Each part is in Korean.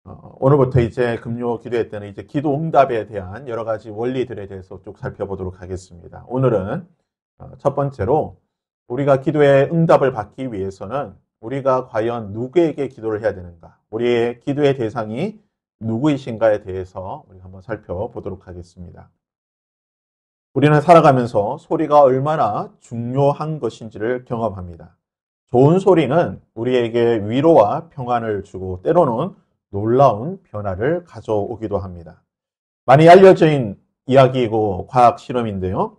오늘부터 이제 금요 기도회 때는 이제 기도 응답에 대한 여러 가지 원리들에 대해서 쭉 살펴보도록 하겠습니다. 오늘은 첫 번째로 우리가 기도의 응답을 받기 위해서는 우리가 과연 누구에게 기도를 해야 되는가, 우리의 기도의 대상이 누구이신가에 대해서 우리가 한번 살펴보도록 하겠습니다. 우리는 살아가면서 소리가 얼마나 중요한 것인지를 경험합니다. 좋은 소리는 우리에게 위로와 평안을 주고 때로는 놀라운 변화를 가져오기도 합니다. 많이 알려진 이야기이고 과학 실험인데요.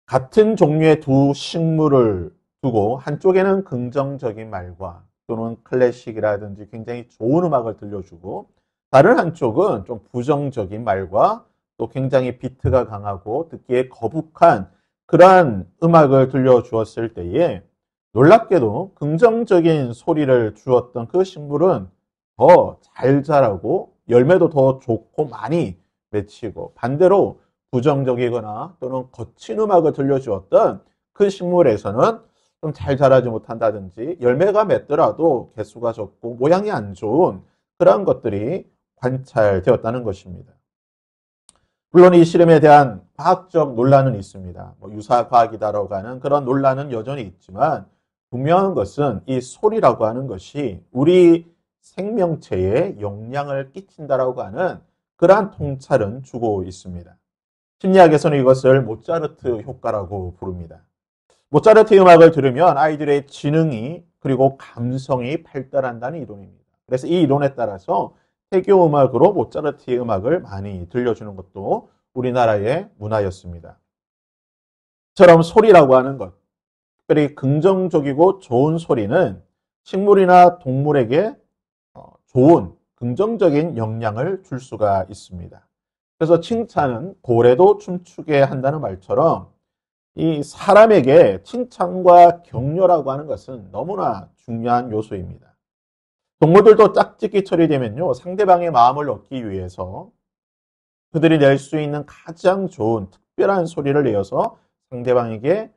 같은 종류의 두 식물을 두고 한쪽에는 긍정적인 말과 또는 클래식이라든지 굉장히 좋은 음악을 들려주고 다른 한쪽은 좀 부정적인 말과 또 굉장히 비트가 강하고 듣기에 거북한 그러한 음악을 들려주었을 때에 놀랍게도 긍정적인 소리를 주었던 그 식물은 더 잘 자라고 열매도 더 좋고 많이 맺히고 반대로 부정적이거나 또는 거친 음악을 들려주었던 그 식물에서는 좀 잘 자라지 못한다든지 열매가 맺더라도 개수가 적고 모양이 안 좋은 그러한 것들이 관찰되었다는 것입니다. 물론 이 실험에 대한 과학적 논란은 있습니다. 유사과학이다라고 하는 그런 논란은 여전히 있지만 분명한 것은 이 소리라고 하는 것이 우리 생명체에 영향을 끼친다라고 하는 그러한 통찰은 주고 있습니다. 심리학에서는 이것을 모차르트 효과라고 부릅니다. 모차르트의 음악을 들으면 아이들의 지능이 그리고 감성이 발달한다는 이론입니다. 그래서 이 이론에 따라서 해교 음악으로 모차르트의 음악을 많이 들려주는 것도 우리나라의 문화였습니다. 처럼 소리라고 하는 것, 특별히 긍정적이고 좋은 소리는 식물이나 동물에게 좋은 긍정적인 영향을 줄 수가 있습니다. 그래서 칭찬은 고래도 춤추게 한다는 말처럼 이 사람에게 칭찬과 격려라고 하는 것은 너무나 중요한 요소입니다. 동물들도 짝짓기 처리되면요, 상대방의 마음을 얻기 위해서 그들이 낼 수 있는 가장 좋은 특별한 소리를 내어서 상대방에게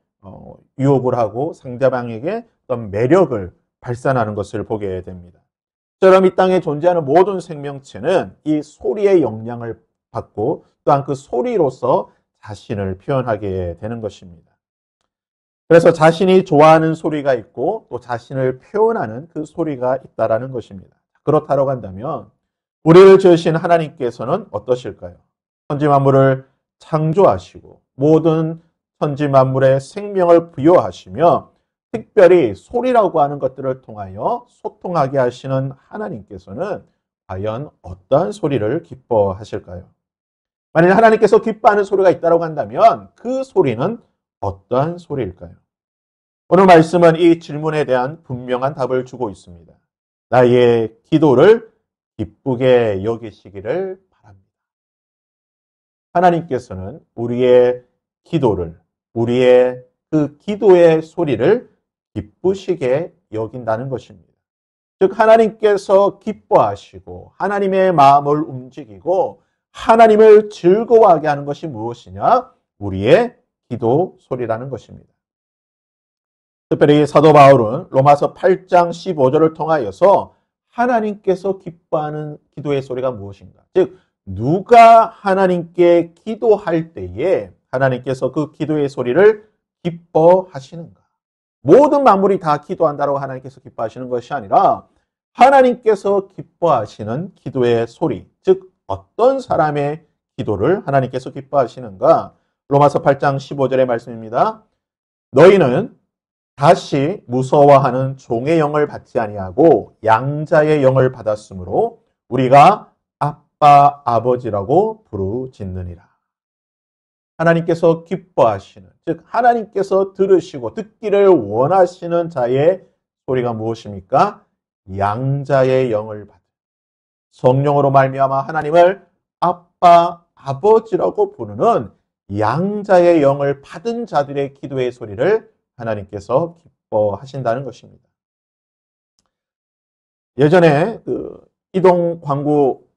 유혹을 하고 상대방에게 어떤 매력을 발산하는 것을 보게 됩니다. 처럼 이 땅에 존재하는 모든 생명체는 이 소리의 영향을 받고 또한 그 소리로서 자신을 표현하게 되는 것입니다. 그래서 자신이 좋아하는 소리가 있고 또 자신을 표현하는 그 소리가 있다라는 것입니다. 그렇다고 한다면 우리를 지으신 하나님께서는 어떠실까요? 천지 만물을 창조하시고 모든 천지 만물에 생명을 부여하시며 특별히 소리라고 하는 것들을 통하여 소통하게 하시는 하나님께서는 과연 어떠한 소리를 기뻐하실까요? 만일 하나님께서 기뻐하는 소리가 있다고 한다면 그 소리는 어떠한 소리일까요? 오늘 말씀은 이 질문에 대한 분명한 답을 주고 있습니다. 나의 기도를 기쁘게 여기시기를 바랍니다. 하나님께서는 우리의 기도를, 우리의 그 기도의 소리를 기쁘시게 여긴다는 것입니다. 즉 하나님께서 기뻐하시고 하나님의 마음을 움직이고 하나님을 즐거워하게 하는 것이 무엇이냐? 우리의 기도 소리라는 것입니다. 특별히 사도 바울은 로마서 8장 15절을 통하여서 하나님께서 기뻐하는 기도의 소리가 무엇인가? 즉 누가 하나님께 기도할 때에 하나님께서 그 기도의 소리를 기뻐하시는가? 모든 만물이 다 기도한다고 하나님께서 기뻐하시는 것이 아니라 하나님께서 기뻐하시는 기도의 소리, 즉 어떤 사람의 기도를 하나님께서 기뻐하시는가? 로마서 8장 15절의 말씀입니다. 너희는 다시 무서워하는 종의 영을 받지 아니하고 양자의 영을 받았으므로 우리가 아빠 아버지라고 부르짖느니라. 하나님께서 기뻐하시는, 즉 하나님께서 들으시고 듣기를 원하시는 자의 소리가 무엇입니까? 양자의 영을 받은 성령으로 말미암아 하나님을 아빠 아버지라고 부르는 양자의 영을 받은 자들의 기도의 소리를 하나님께서 기뻐하신다는 것입니다. 예전에 그 이동 광고,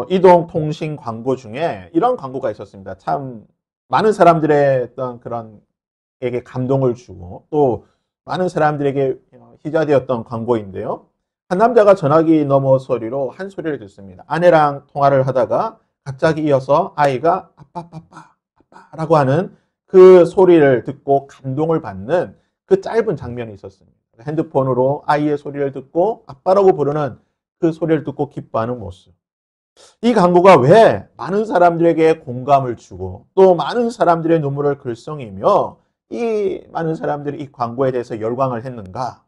이동 통신 광고 중에 이런 광고가 있었습니다. 참 많은 사람들의 어떤 그런 에게 감동을 주고 또 많은 사람들에게 희자되었던 광고인데요. 한 남자가 전화기 너머 소리로 한 소리를 듣습니다. 아내랑 통화를 하다가 갑자기 이어서 아이가 아빠, 아빠, 아빠라고 하는 그 소리를 듣고 감동을 받는 그 짧은 장면이 있었습니다. 핸드폰으로 아이의 소리를 듣고 아빠라고 부르는 그 소리를 듣고 기뻐하는 모습. 이 광고가 왜 많은 사람들에게 공감을 주고 또 많은 사람들의 눈물을 글썽이며 이 많은 사람들이 이 광고에 대해서 열광을 했는가?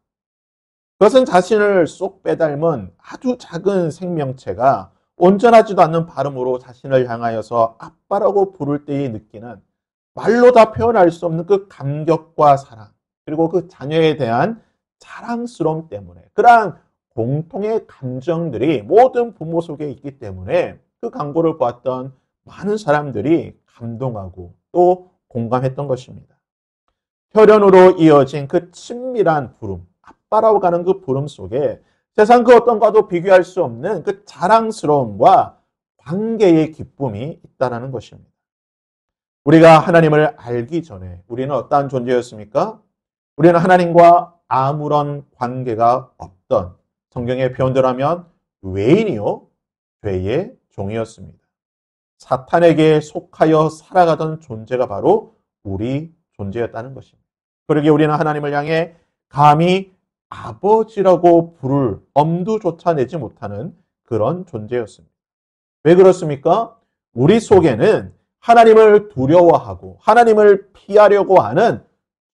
그것은 자신을 쏙 빼닮은 아주 작은 생명체가 온전하지도 않는 발음으로 자신을 향하여서 아빠라고 부를 때에 느끼는 말로 다 표현할 수 없는 그 감격과 사랑, 그리고 그 자녀에 대한 자랑스러움 때문에 그러한 공통의 감정들이 모든 부모 속에 있기 때문에 그 광고를 보았던 많은 사람들이 감동하고 또 공감했던 것입니다. 혈연으로 이어진 그 친밀한 부름, 아빠라고 가는 그 부름 속에 세상 그 어떤 것과도 비교할 수 없는 그 자랑스러움과 관계의 기쁨이 있다는 것입니다. 우리가 하나님을 알기 전에 우리는 어떠한 존재였습니까? 우리는 하나님과 아무런 관계가 없던, 성경의 표현대로 하면 외인이요 죄의 종이었습니다. 사탄에게 속하여 살아가던 존재가 바로 우리 존재였다는 것입니다. 그러기에 우리는 하나님을 향해 감히 아버지라고 부를 엄두조차 내지 못하는 그런 존재였습니다. 왜 그렇습니까? 우리 속에는 하나님을 두려워하고 하나님을 피하려고 하는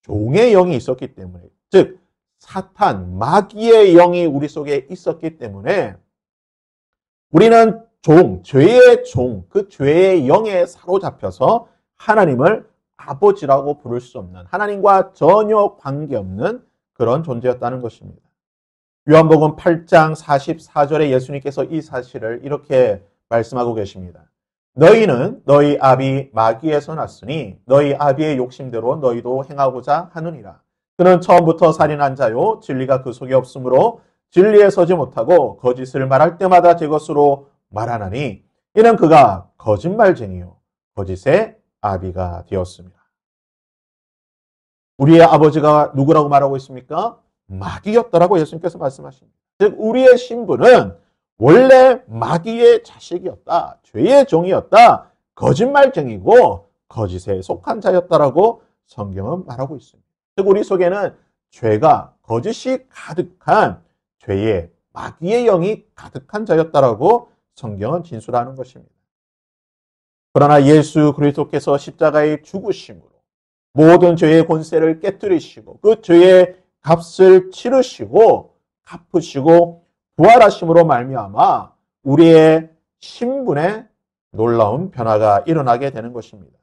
종의 영이 있었기 때문에, 즉 사탄, 마귀의 영이 우리 속에 있었기 때문에 우리는 죄의 종, 그 죄의 영에 사로잡혀서 하나님을 아버지라고 부를 수 없는, 하나님과 전혀 관계없는 그런 존재였다는 것입니다. 요한복음 8장 44절에 예수님께서 이 사실을 이렇게 말씀하고 계십니다. 너희는 너희 아비 마귀에서 났으니 너희 아비의 욕심대로 너희도 행하고자 하느니라. 그는 처음부터 살인한 자요 진리가 그 속에 없으므로 진리에 서지 못하고 거짓을 말할 때마다 제 것으로 말하나니 이는 그가 거짓말쟁이요 거짓의 아비가 되었습니다. 우리의 아버지가 누구라고 말하고 있습니까? 마귀였다라고 예수님께서 말씀하십니다. 즉 우리의 신분은 원래 마귀의 자식이었다. 죄의 종이었다. 거짓말쟁이고 거짓에 속한 자였다라고 성경은 말하고 있습니다. 즉 우리 속에는 죄가 거짓이 가득한 죄의 마귀의 영이 가득한 자였다라고 성경은 진술하는 것입니다. 그러나 예수 그리스도께서 십자가에 죽으심으로 모든 죄의 권세를 깨뜨리시고 그 죄의 값을 치르시고 갚으시고 부활하심으로 말미암아 우리의 신분에 놀라운 변화가 일어나게 되는 것입니다.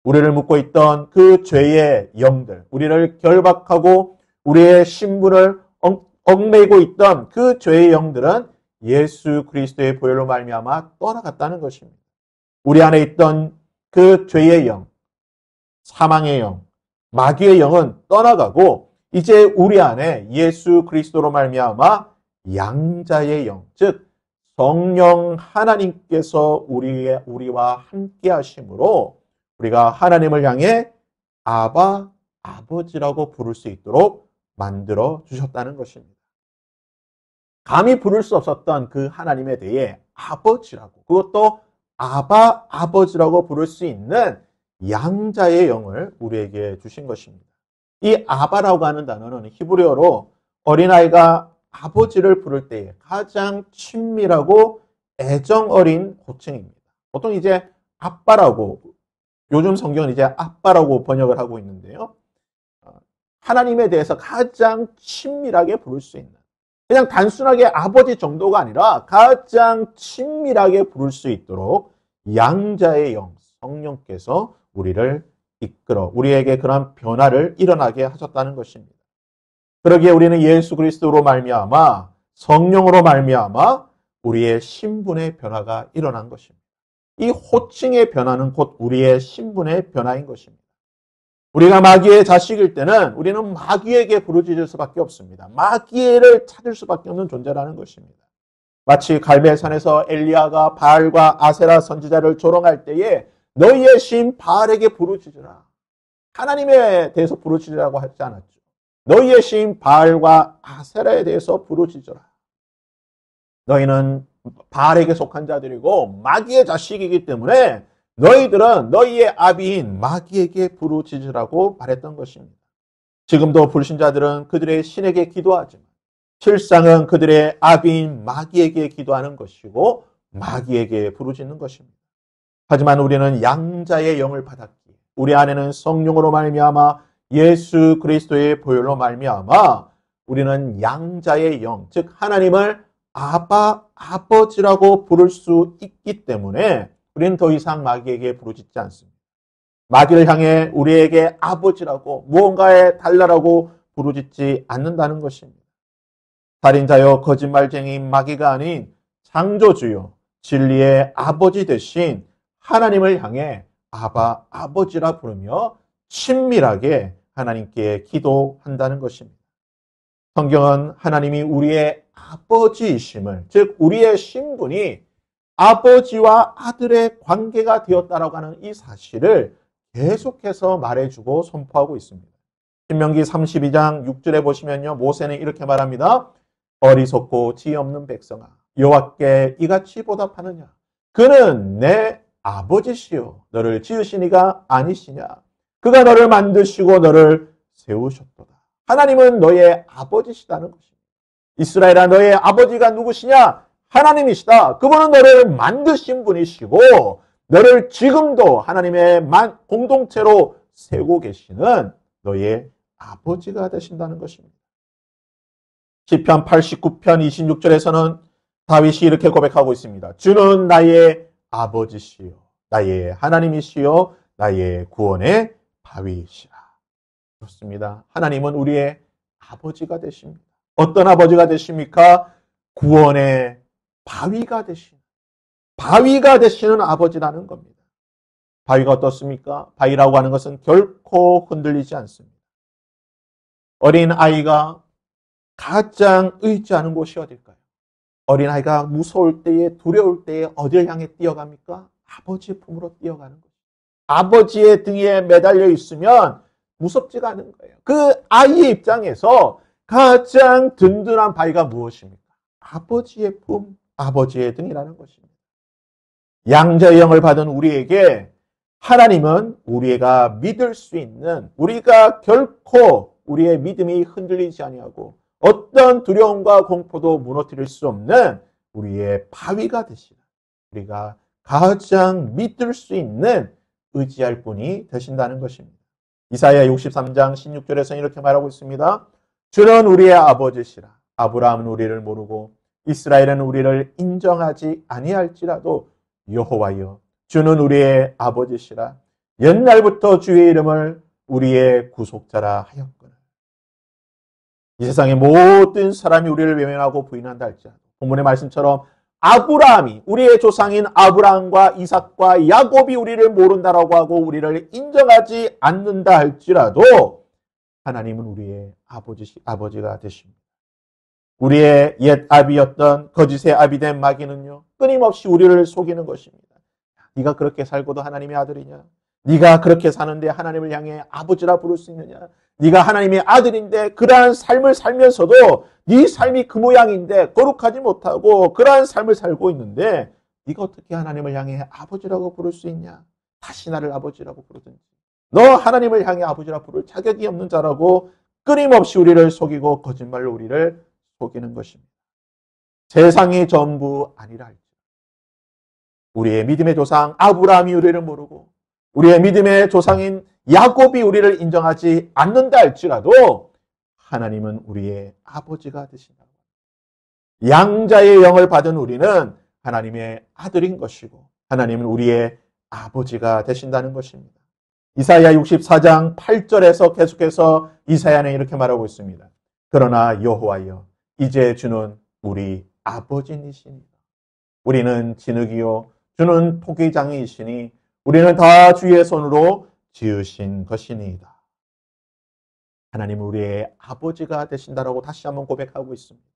우리를 묶고 있던 그 죄의 영들, 우리를 결박하고 우리의 신분을 얽매이고 있던 그 죄의 영들은 예수 그리스도의 보혈로 말미암아 떠나갔다는 것입니다. 우리 안에 있던 그 죄의 영, 사망의 영, 마귀의 영은 떠나가고 이제 우리 안에 예수 그리스도로 말미암아 양자의 영, 즉 성령 하나님께서 우리와 함께 하심으로 우리가 하나님을 향해 아바, 아버지라고 부를 수 있도록 만들어 주셨다는 것입니다. 감히 부를 수 없었던 그 하나님에 대해 아버지라고, 그것도 아바, 아버지라고 부를 수 있는 양자의 영을 우리에게 주신 것입니다. 이 아바라고 하는 단어는 히브리어로 어린아이가 아버지를 부를 때에 가장 친밀하고 애정 어린 호칭입니다. 보통 이제 아빠라고, 요즘 성경은 이제 아빠라고 번역을 하고 있는데요. 하나님에 대해서 가장 친밀하게 부를 수 있는, 그냥 단순하게 아버지 정도가 아니라 가장 친밀하게 부를 수 있도록 양자의 영, 성령께서 우리를 이끌어 우리에게 그런 변화를 일어나게 하셨다는 것입니다. 그러기에 우리는 예수 그리스도로 말미암아 성령으로 말미암아 우리의 신분의 변화가 일어난 것입니다. 이 호칭의 변화는 곧 우리의 신분의 변화인 것입니다. 우리가 마귀의 자식일 때는 우리는 마귀에게 부르짖을 수밖에 없습니다. 마귀를 찾을 수밖에 없는 존재라는 것입니다. 마치 갈멜산에서 엘리야가 바알과 아세라 선지자를 조롱할 때에 너희의 신 바알에게 부르짖으라. 하나님에 대해서 부르짖으라고 하지 않았죠. 너희의 신 바알과 아세라에 대해서 부르짖으라. 너희는 바알에게 속한 자들이고 마귀의 자식이기 때문에 너희들은 너희의 아비인 마귀에게 부르짖으라고 말했던 것입니다. 지금도 불신자들은 그들의 신에게 기도하지만 실상은 그들의 아비인 마귀에게 기도하는 것이고 마귀에게 부르짖는 것입니다. 하지만 우리는 양자의 영을 받았기에 우리 안에는 성령으로 말미암아 예수 그리스도의 보혈로 말미암아 우리는 양자의 영, 즉 하나님을 아바, 아버지라고 부를 수 있기 때문에 우리는 더 이상 마귀에게 부르짖지 않습니다. 마귀를 향해 우리에게 아버지라고 무언가에 달라라고 부르짖지 않는다는 것입니다. 살인자요 거짓말쟁이인 마귀가 아닌 창조주요 진리의 아버지 대신 하나님을 향해 아바, 아버지라 부르며 친밀하게 하나님께 기도한다는 것입니다. 성경은 하나님이 우리의 아버지이심을, 즉 우리의 신분이 아버지와 아들의 관계가 되었다라고 하는 이 사실을 계속해서 말해주고 선포하고 있습니다. 신명기 32장 6절에 보시면요, 모세는 이렇게 말합니다. 어리석고 지혜 없는 백성아, 여호와께 이같이 보답하느냐? 그는 내 아버지시요 너를 지으신 이가 아니시냐? 그가 너를 만드시고 너를 세우셨도다. 하나님은 너의 아버지시다는 것입니다. 이스라엘아, 너의 아버지가 누구시냐? 하나님이시다. 그분은 너를 만드신 분이시고 너를 지금도 하나님의 공동체로 세우고 계시는 너의 아버지가 되신다는 것입니다. 시편 89편 26절에서는 다윗이 이렇게 고백하고 있습니다. 주는 나의 아버지시요 나의 하나님이시요 나의 구원의 바위이시라. 그렇습니다. 하나님은 우리의 아버지가 되십니다. 어떤 아버지가 되십니까? 구원의 바위가 되시는 아버지라는 겁니다. 바위가 어떻습니까? 바위라고 하는 것은 결코 흔들리지 않습니다. 어린아이가 가장 의지하는 곳이 어딜까요? 어린아이가 무서울 때에, 두려울 때에 어딜 향해 뛰어갑니까? 아버지의 품으로 뛰어가는 거죠. 아버지의 등에 매달려 있으면 무섭지가 않은 거예요. 그 아이의 입장에서 가장 든든한 바위가 무엇입니까? 아버지의 품, 아버지의 등이라는 것입니다. 양자의 영을 받은 우리에게 하나님은 우리가 믿을 수 있는, 우리가 결코 우리의 믿음이 흔들리지 아니하고 어떤 두려움과 공포도 무너뜨릴 수 없는 우리의 바위가 되시라. 우리가 가장 믿을 수 있는 의지할 분이 되신다는 것입니다. 이사야 63장 16절에서 이렇게 말하고 있습니다. 주는 우리의 아버지시라. 아브라함은 우리를 모르고 이스라엘은 우리를 인정하지 아니할지라도 여호와여, 주는 우리의 아버지시라. 옛날부터 주의 이름을 우리의 구속자라 하였거늘. 이 세상의 모든 사람이 우리를 외면하고 부인한다 할지라도 본문의 말씀처럼 아브라함이, 우리의 조상인 아브라함과 이삭과 야곱이 우리를 모른다라고 하고 우리를 인정하지 않는다 할지라도 하나님은 우리의 아버지가 되십니다. 우리의 옛 아비였던 거짓의 아비된 마귀는요, 끊임없이 우리를 속이는 것입니다. 네가 그렇게 살고도 하나님의 아들이냐? 네가 그렇게 사는데 하나님을 향해 아버지라 부를 수 있느냐? 네가 하나님의 아들인데 그러한 삶을 살면서도 네 삶이 그 모양인데 거룩하지 못하고 그러한 삶을 살고 있는데 네가 어떻게 하나님을 향해 아버지라고 부를 수 있냐? 다시 나를 아버지라고 부르든지. 너 하나님을 향해 아버지라 부를 자격이 없는 자라고 끊임없이 우리를 속이고 거짓말로 우리를 속이는 것입니다. 세상이 전부 아니라 할지. 우리의 믿음의 조상 아브라함이 우리를 모르고 우리의 믿음의 조상인 야곱이 우리를 인정하지 않는다 할지라도 하나님은 우리의 아버지가 되신다. 양자의 영을 받은 우리는 하나님의 아들인 것이고 하나님은 우리의 아버지가 되신다는 것입니다. 이사야 64장 8절에서 계속해서 이사야는 이렇게 말하고 있습니다. 그러나 여호와여, 이제 주는 우리 아버지이시니라. 우리는 진흙이요 주는 토기장이시니 우리는 다 주의 손으로 지으신 것이니이다. 하나님은 우리의 아버지가 되신다라고 다시 한번 고백하고 있습니다.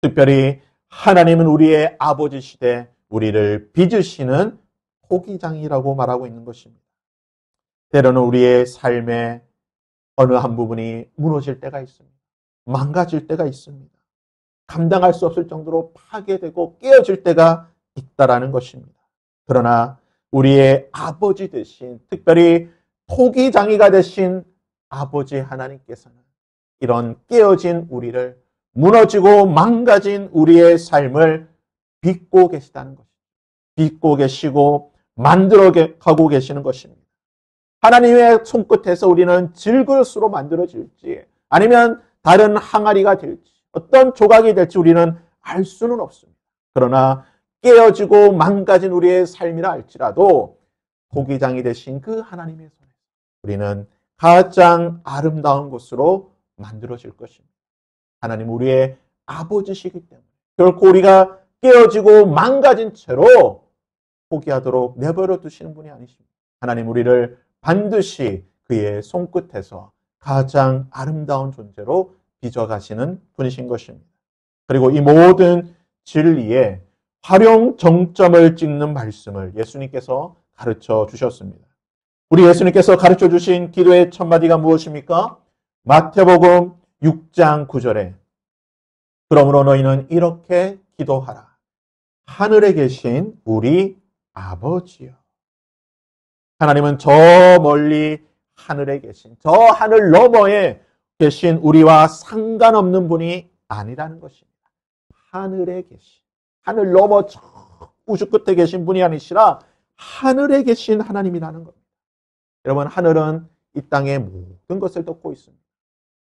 특별히 하나님은 우리의 아버지시되 우리를 빚으시는 토기장이라고 말하고 있는 것입니다. 때로는 우리의 삶의 어느 한 부분이 무너질 때가 있습니다. 망가질 때가 있습니다. 감당할 수 없을 정도로 파괴되고 깨어질 때가 있다라는 것입니다. 그러나 우리의 아버지 되신, 특별히 토기장이가 되신 아버지 하나님께서는 이런 깨어진 우리를, 무너지고 망가진 우리의 삶을 빚고 계시다는 것입니다. 빚고 계시고 만들어 가고 계시는 것입니다. 하나님의 손끝에서 우리는 질그릇으로 만들어질지 아니면 다른 항아리가 될지 어떤 조각이 될지 우리는 알 수는 없습니다. 그러나 깨어지고 망가진 우리의 삶이라 할지라도 토기장이 되신 그 하나님의 손에 우리는 가장 아름다운 곳으로 만들어질 것입니다. 하나님 우리의 아버지시기 때문에 결코 우리가 깨어지고 망가진 채로 포기하도록 내버려 두시는 분이 아니십니다. 하나님 우리를 반드시 그의 손끝에서 가장 아름다운 존재로 빚어가시는 분이신 것입니다. 그리고 이 모든 진리에 활용 정점을 찍는 말씀을 예수님께서 가르쳐 주셨습니다. 우리 예수님께서 가르쳐 주신 기도의 첫마디가 무엇입니까? 마태복음 6장 9절에 그러므로 너희는 이렇게 기도하라. 하늘에 계신 우리 아버지요. 하나님은 저 멀리 하늘에 계신, 저 하늘 너머에 계신 우리와 상관없는 분이 아니라는 것입니다. 하늘에 계신, 하늘 너머 저 우주 끝에 계신 분이 아니시라 하늘에 계신 하나님이라는 겁니다. 여러분, 하늘은 이 땅의 모든 것을 덮고 있습니다.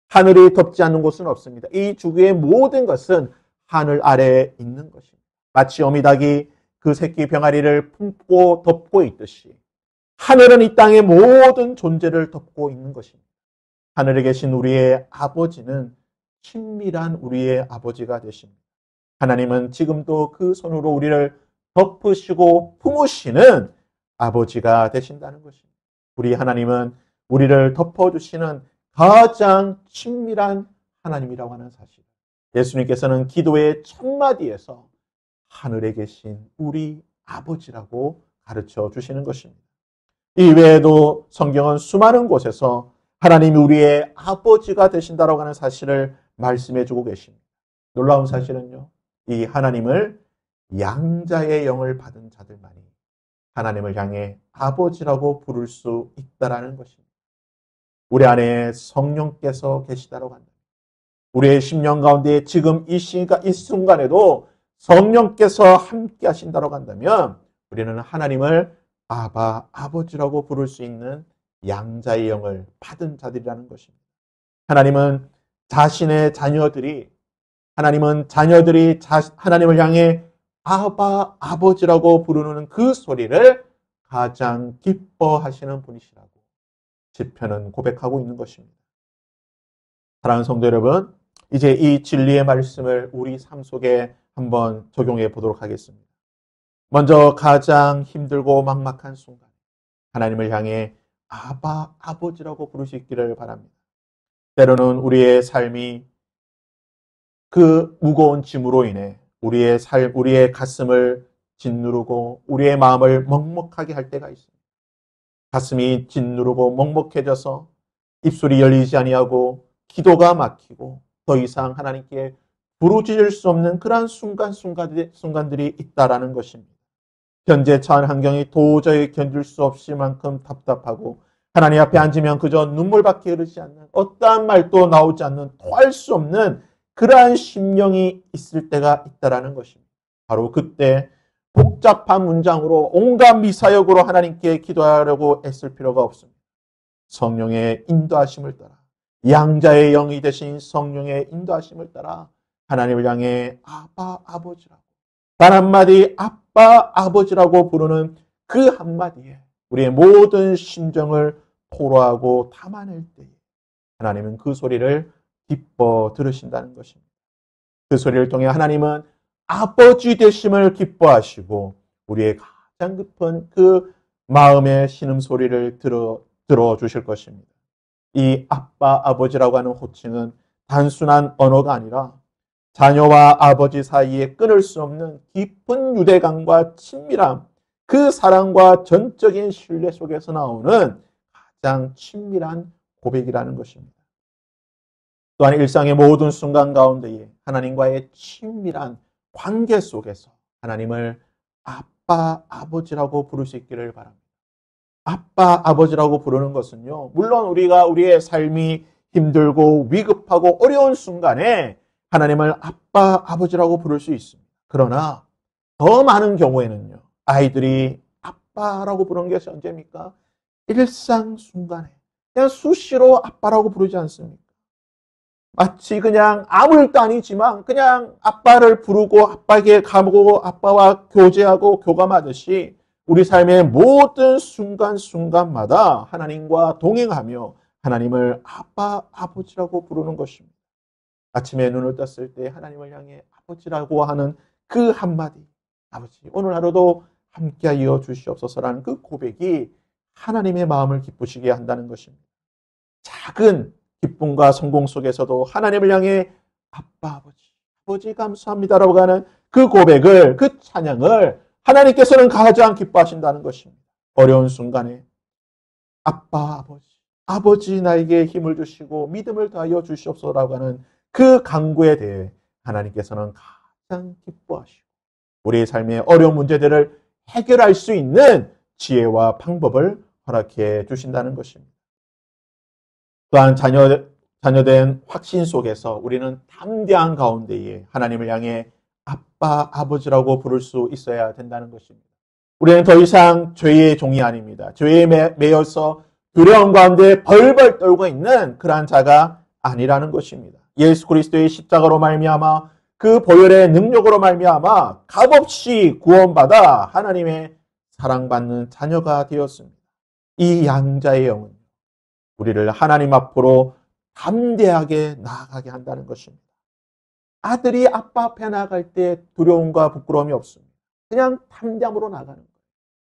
하늘이 덮지 않는 곳은 없습니다. 이 주위의 모든 것은 하늘 아래에 있는 것입니다. 마치 어미닭이 그 새끼 병아리를 품고 덮고 있듯이 하늘은 이 땅의 모든 존재를 덮고 있는 것입니다. 하늘에 계신 우리의 아버지는 친밀한 우리의 아버지가 되십니다. 하나님은 지금도 그 손으로 우리를 덮으시고 품으시는 아버지가 되신다는 것입니다. 우리 하나님은 우리를 덮어주시는 가장 친밀한 하나님이라고 하는 사실. 예수님께서는 기도의 첫마디에서 하늘에 계신 우리 아버지라고 가르쳐 주시는 것입니다. 이 외에도 성경은 수많은 곳에서 하나님이 우리의 아버지가 되신다라고 하는 사실을 말씀해 주고 계십니다. 놀라운 사실은요, 이 하나님을 양자의 영을 받은 자들만이 하나님을 향해 아버지라고 부를 수 있다라는 것입니다. 우리 안에 성령께서 계시다라고 한다. 우리의 심령 가운데 지금 이 순간에도 성령께서 함께 하신다라고 한다면 우리는 하나님을 아버지라고 부를 수 있는 양자의 영을 받은 자들이라는 것입니다. 하나님은 자녀들이 하나님을 향해 아버지라고 부르는 그 소리를 가장 기뻐하시는 분이시라고 시편은 고백하고 있는 것입니다. 사랑하는 성도 여러분, 이제 이 진리의 말씀을 우리 삶 속에 한번 적용해 보도록 하겠습니다. 먼저 가장 힘들고 막막한 순간 하나님을 향해 아버지라고 부르시기를 바랍니다. 때로는 우리의 삶이 그 무거운 짐으로 인해 우리의 가슴을 짓누르고 우리의 마음을 먹먹하게 할 때가 있습니다. 가슴이 짓누르고 먹먹해져서 입술이 열리지 아니하고 기도가 막히고 더 이상 하나님께 부르짖을 수 없는 그러한 순간들이 있다라는 것입니다. 현재 처한 환경이 도저히 견딜 수 없을 만큼 답답하고 하나님 앞에 앉으면 그저 눈물밖에 흐르지 않는 어떠한 말도 나오지 않는 토할 수 없는 그러한 심령이 있을 때가 있다라는 것입니다. 바로 그때 복잡한 문장으로 온갖 미사역으로 하나님께 기도하려고 애쓸 필요가 없습니다. 성령의 인도하심을 따라 양자의 영이 되신 성령의 인도하심을 따라 하나님을 향해 아버지라고 단 한마디 아버지라고 부르는 그 한마디에 우리의 모든 심정을 토로하고 담아낼 때에 하나님은 그 소리를 기뻐 들으신다는 것입니다. 그 소리를 통해 하나님은 아버지 되심을 기뻐하시고 우리의 가장 깊은 그 마음의 신음소리를 들어주실 것입니다. 이 아버지라고 하는 호칭은 단순한 언어가 아니라 자녀와 아버지 사이에 끊을 수 없는 깊은 유대감과 친밀함, 그 사랑과 전적인 신뢰 속에서 나오는 가장 친밀한 고백이라는 것입니다. 또한 일상의 모든 순간 가운데에 하나님과의 친밀한 관계 속에서 하나님을 아빠, 아버지라고 부를 수 있기를 바랍니다. 아빠, 아버지라고 부르는 것은요, 물론 우리가 우리의 삶이 힘들고 위급하고 어려운 순간에 하나님을 아빠, 아버지라고 부를 수 있습니다. 그러나 더 많은 경우에는요, 아이들이 아빠라고 부르는 것이 언제입니까? 일상 순간에 그냥 수시로 아빠라고 부르지 않습니까? 마치 그냥 아무 일도 아니지만 그냥 아빠를 부르고 아빠에게 가고 아빠와 교제하고 교감하듯이 우리 삶의 모든 순간순간마다 하나님과 동행하며 하나님을 아빠, 아버지라고 부르는 것입니다. 아침에 눈을 떴을 때 하나님을 향해 아버지라고 하는 그 한마디, 아버지 오늘 하루도 함께하여 주시옵소서라는 그 고백이 하나님의 마음을 기쁘시게 한다는 것입니다. 작은 기쁨과 성공 속에서도 하나님을 향해 아빠, 아버지 감사합니다라고 하는 그 고백을, 그 찬양을 하나님께서는 가장 기뻐하신다는 것입니다. 어려운 순간에 아빠, 아버지 나에게 힘을 주시고 믿음을 더하여 주시옵소서라고 하는 그 간구에 대해 하나님께서는 가장 기뻐하시고 우리의 삶의 어려운 문제들을 해결할 수 있는 지혜와 방법을 허락해 주신다는 것입니다. 또한 자녀된 확신 속에서 우리는 담대한 가운데에 하나님을 향해 아빠, 아버지라고 부를 수 있어야 된다는 것입니다. 우리는 더 이상 죄의 종이 아닙니다. 죄에 매여서 두려움 가운데 벌벌 떨고 있는 그러한 자가 아니라는 것입니다. 예수 그리스도의 십자가로 말미암아 그 보혈의 능력으로 말미암아 값없이 구원받아 하나님의 사랑받는 자녀가 되었습니다. 이 양자의 영은 우리를 하나님 앞으로 담대하게 나아가게 한다는 것입니다. 아들이 아빠 앞에 나아갈 때 두려움과 부끄러움이 없습니다. 그냥 담대함으로 나가는 거예요.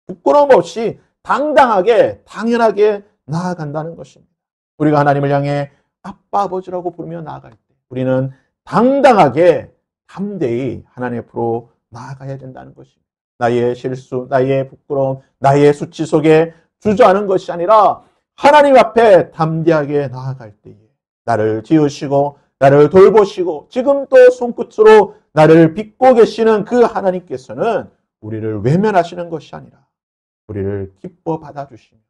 부끄러움 없이 당당하게 당연하게 나아간다는 것입니다. 우리가 하나님을 향해 아빠 아버지라고 부르며 나아갈 때 우리는 당당하게 담대히 하나님 앞으로 나아가야 된다는 것입니다. 나의 실수, 나의 부끄러움, 나의 수치 속에 주저하는 것이 아니라 하나님 앞에 담대하게 나아갈 때에 나를 지으시고 나를 돌보시고 지금 또 손끝으로 나를 빚고 계시는 그 하나님께서는 우리를 외면하시는 것이 아니라 우리를 기뻐 받아주시며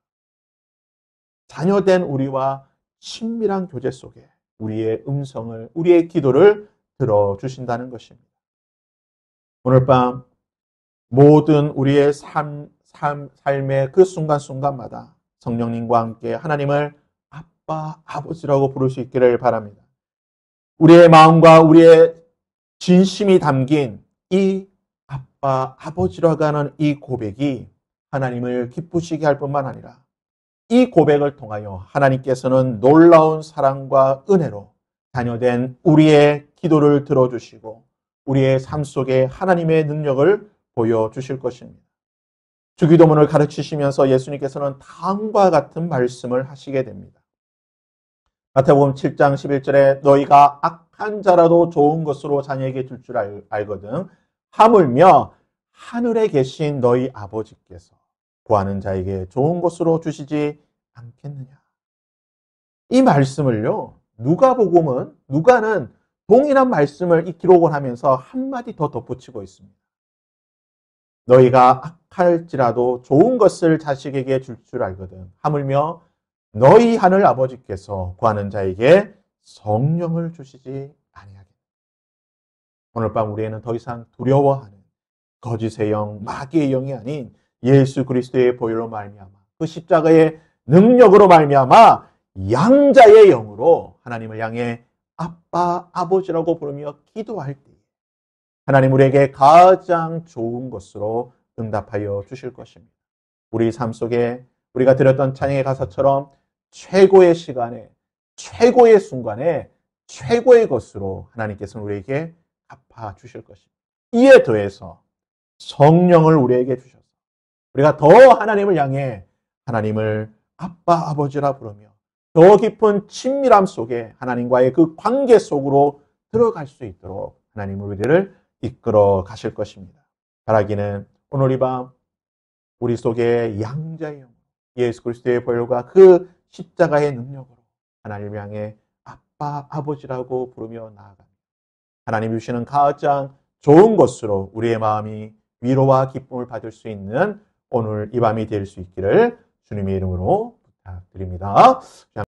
자녀된 우리와 친밀한 교제 속에 우리의 음성을, 우리의 기도를 들어주신다는 것입니다. 오늘 밤 모든 우리의 삶의 그 순간순간마다 성령님과 함께 하나님을 아빠, 아버지라고 부를 수 있기를 바랍니다. 우리의 마음과 우리의 진심이 담긴 이 아빠, 아버지라고 하는 이 고백이 하나님을 기쁘시게 할 뿐만 아니라 이 고백을 통하여 하나님께서는 놀라운 사랑과 은혜로 자녀된 우리의 기도를 들어주시고 우리의 삶 속에 하나님의 능력을 보여주실 것입니다. 주기도문을 가르치시면서 예수님께서는 다음과 같은 말씀을 하시게 됩니다. 마태복음 7장 11절에 너희가 악한 자라도 좋은 것으로 자녀에게 줄 줄 알거든 하물며 하늘에 계신 너희 아버지께서 구하는 자에게 좋은 것으로 주시지 않겠느냐. 이 말씀을요, 누가는 동일한 말씀을 이 기록을 하면서 한마디 더 덧붙이고 있습니다. 너희가 악할지라도 좋은 것을 자식에게 줄 줄 알거든 하물며 너희 하늘 아버지께서 구하는 자에게 성령을 주시지 아니하겠다. 오늘 밤 우리에는 더 이상 두려워하는 거짓의 영, 마귀의 영이 아닌 예수 그리스도의 보혈로 말미암아 그 십자가의 능력으로 말미암아 양자의 영으로 하나님을 향해 아빠, 아버지라고 부르며 기도할 때 하나님 우리에게 가장 좋은 것으로 응답하여 주실 것입니다. 우리 삶 속에 우리가 드렸던 찬양의 가사처럼 최고의 시간에, 최고의 순간에, 최고의 것으로 하나님께서는 우리에게 갚아 주실 것입니다. 이에 더해서 성령을 우리에게 주셔서 우리가 더 하나님을 향해 하나님을 아빠, 아버지라 부르며 더 깊은 친밀함 속에 하나님과의 그 관계 속으로 들어갈 수 있도록 하나님 우리를 이끌어 가실 것입니다. 바라기는 오늘 이 밤 우리 속에 양자의 영, 예수 그리스도의 보혈과 그 십자가의 능력으로 하나님을 향해 아빠, 아빠, 아버지라고 부르며 나아갑니다. 하나님 주시는 가장 좋은 것으로 우리의 마음이 위로와 기쁨을 받을 수 있는 오늘 이 밤이 될 수 있기를 주님의 이름으로 부탁드립니다.